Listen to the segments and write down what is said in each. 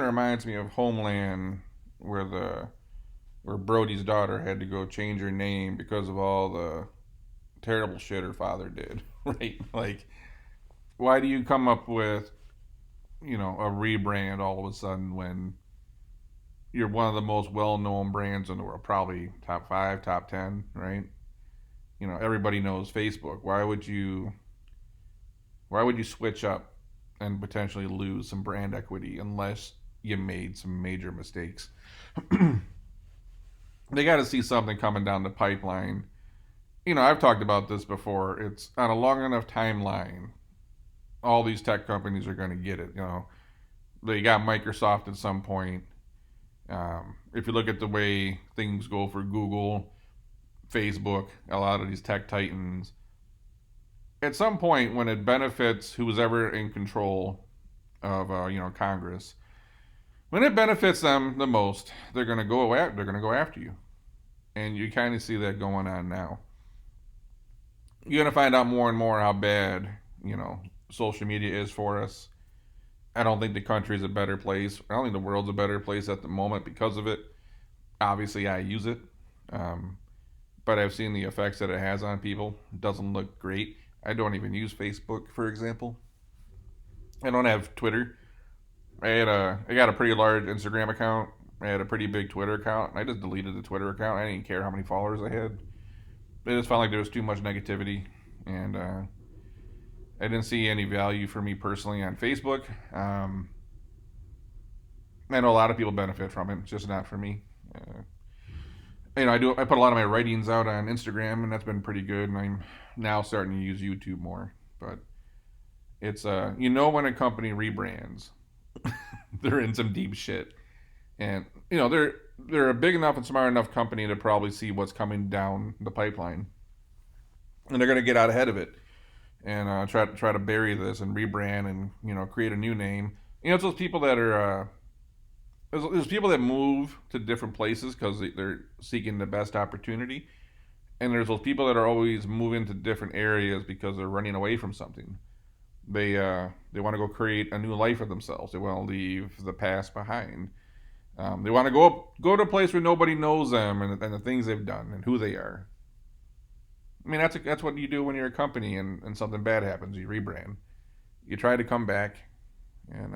reminds me of Homeland, where the where Brody's daughter had to go change her name because of all the terrible shit her father did. Right? Like, why do you come up with a rebrand all of a sudden when you're one of the most well-known brands in the world, probably top five, top 10, right? Everybody knows Facebook. Why would you switch up and potentially lose some brand equity unless you made some major mistakes? They got to see something coming down the pipeline. I've talked about this before. It's on a long enough timeline. All these tech companies are going to get it. They got Microsoft at some point. If you look at the way things go for Google, Facebook, a lot of these tech titans, at some point when it benefits who's ever in control of Congress, when it benefits them the most, they're going to go after you, and you kind of see that going on now. You're going to find out more and more how bad social media is for us. I don't think the country's a better place. I don't think the world's a better place at the moment because of it. Obviously, I use it, um, but I've seen the effects that it has on people. It doesn't look great. I don't even use Facebook, for example. I don't have Twitter. I got a pretty large Instagram account. I had a pretty big Twitter account. I just deleted the Twitter account. I didn't care how many followers I had. I just felt like there was too much negativity, and I didn't see any value for me personally on Facebook. I know a lot of people benefit from it, it's just not for me. I put a lot of my writings out on Instagram, and that's been pretty good. And I'm now starting to use YouTube more. But it's when a company rebrands, they're in some deep shit, and they're a big enough and smart enough company to probably see what's coming down the pipeline, and they're gonna get out ahead of it and try to bury this and rebrand and create a new name. It's those people that are there's people that move to different places because they're seeking the best opportunity, and there's those people that are always moving to different areas because they're running away from something. They want to go create a new life for themselves. They want to leave the past behind. They want to go to a place where nobody knows them and the things they've done and who they are. I mean, that's what you do when you're a company and something bad happens. You rebrand. You try to come back, and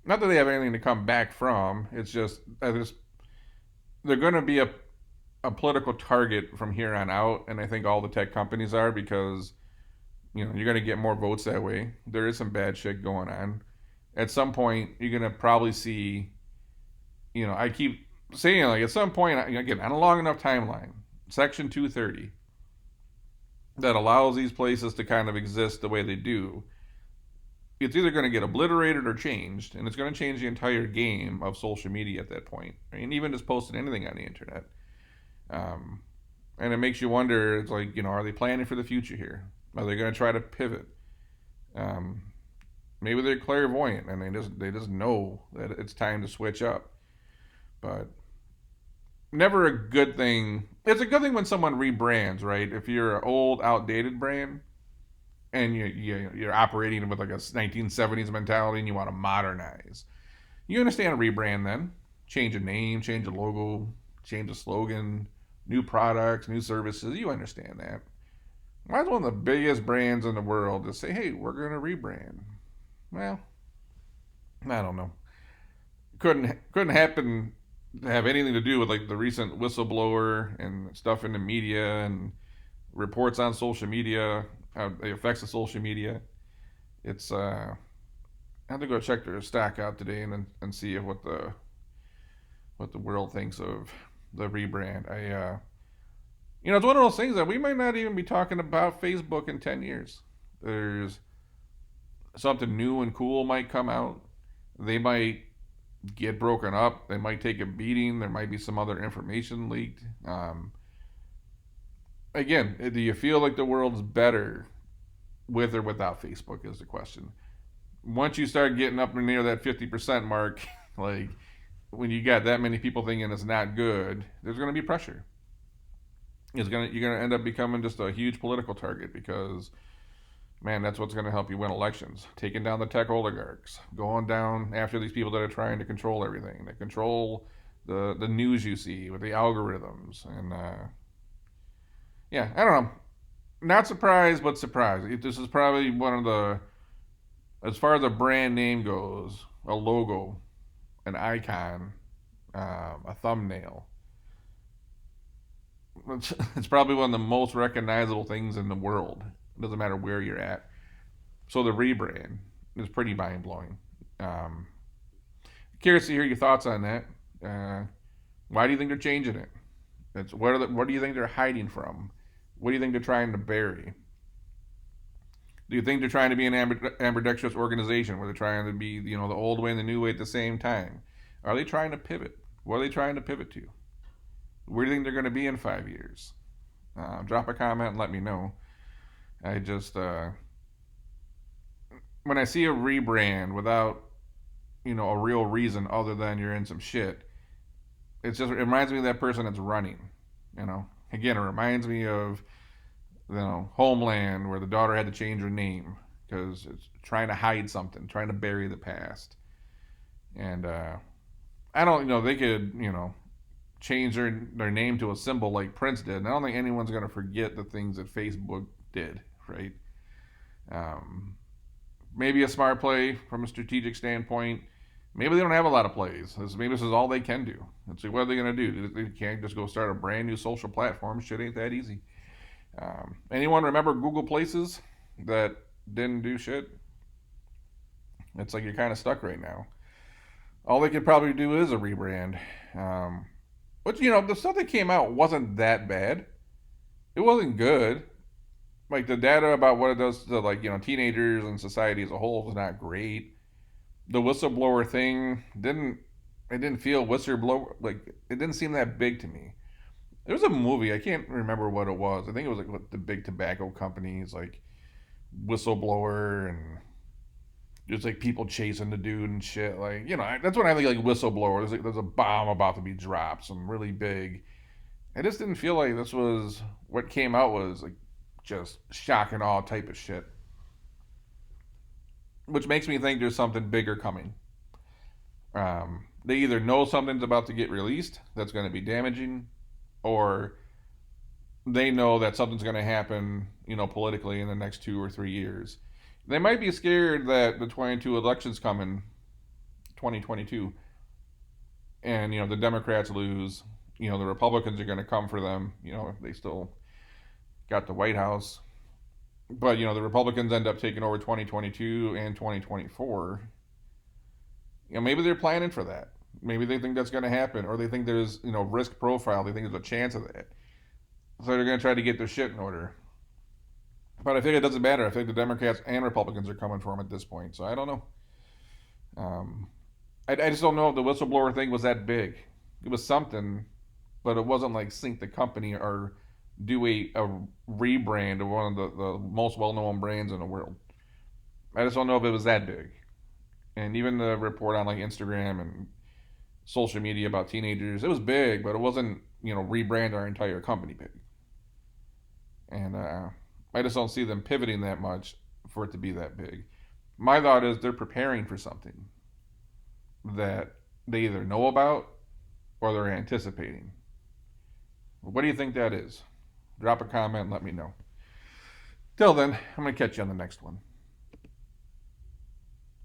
not that they have anything to come back from. It's just they're going to be a political target from here on out, and I think all the tech companies are because you're going to get more votes that way. There is some bad shit going on. At some point, you're going to probably see. I keep saying, like, at some point, again, on a long enough timeline, Section 230 that allows these places to kind of exist the way they do, it's either going to get obliterated or changed, and it's going to change the entire game of social media at that point. I mean, even just posting anything on the internet. And it makes you wonder, it's like, are they planning for the future here? Are they going to try to pivot? Maybe they're clairvoyant and they just know that it's time to switch up. But never a good thing. It's a good thing when someone rebrands, right? If you're an old, outdated brand and you're operating with like a 1970s mentality and you want to modernize, you understand a rebrand then. Change a name, change a logo, change a slogan, new products, new services. You understand that. Why is one of the biggest brands in the world to say, hey, we're going to rebrand? Well, I don't know. Couldn't happen to have anything to do with like the recent whistleblower and stuff in the media and reports on social media, how the effects of social media. It's I have to go check their stock out today and see what the world thinks of the rebrand. It's one of those things that we might not even be talking about Facebook in 10 years. There's something new and cool might come out. They might get broken up. They might take a beating. There might be some other information leaked. Again, do you feel like the world's better with or without Facebook is the question. Once you start getting up near that 50% mark, like when you got that many people thinking it's not good, there's going to be pressure. You're going to end up becoming just a huge political target because Man, that's what's going to help you win elections. Taking down the tech oligarchs, going down after these people that are trying to control everything, that control the news you see with the algorithms, and yeah, I don't know. Not surprised, but surprised. This is probably one of the, as far as a brand name goes, a logo, an icon, a thumbnail. It's probably one of the most recognizable things in the world. It doesn't matter where you're at. So the rebrand is pretty mind blowing. Um, Curious to hear your thoughts on that. Why do you think they're changing it? What do you think they're hiding from? What do you think they're trying to bury? Do you think they're trying to be an ambidextrous organization where they're trying to be, the old way and the new way at the same time? Are they trying to pivot? What are they trying to pivot to? Where do you think they're going to be in 5 years? Drop a comment and let me know. I just, when I see a rebrand without, a real reason other than you're in some shit, it reminds me of that person that's running. Again, it reminds me of Homeland, where the daughter had to change her name because it's trying to hide something, trying to bury the past. And I don't, they could, change their name to a symbol like Prince did. And I don't think anyone's going to forget the things that Facebook did, right? Maybe a smart play from a strategic standpoint. Maybe they don't have a lot of plays. Maybe this is all they can do. Let's see, what are they going to do? They can't just go start a brand new social platform. Shit ain't that easy. Anyone remember Google Places that didn't do shit? It's like you're kind of stuck right now. All they could probably do is a rebrand. But, the stuff that came out wasn't that bad. It wasn't good. Like, the data about what it does to, teenagers and society as a whole is not great. The whistleblower thing didn't feel whistleblower, like, it didn't seem that big to me. There was a movie, I can't remember what it was. I think it was like what the big tobacco companies, like whistleblower, and just like people chasing the dude and shit. Like, that's when I think like whistleblower. There's a bomb about to be dropped, some really big. I just didn't feel like this was what came out was like just shock and awe type of shit. Which makes me think there's something bigger coming. They either know something's about to get released that's going to be damaging, or they know that something's going to happen, politically in the next 2 or 3 years. They might be scared that the 22 elections come in 2022, and the Democrats lose. The Republicans are going to come for them. If they still got the White House. But, the Republicans end up taking over 2022 and 2024. Maybe they're planning for that. Maybe they think that's going to happen, or they think there's, risk profile. They think there's a chance of that. So they're going to try to get their shit in order. But I think it doesn't matter. I think the Democrats and Republicans are coming for them at this point. So I don't know. I just don't know if the whistleblower thing was that big. It was something, but it wasn't like sink the company or do a rebrand of one of the most well-known brands in the world. I just don't know if it was that big. And even the report on like Instagram and social media about teenagers, it was big, but it wasn't, rebrand our entire company big. And I just don't see them pivoting that much for it to be that big. My thought is they're preparing for something that they either know about or they're anticipating. What do you think that is? Drop a comment and let me know. Till then, I'm going to catch you on the next one.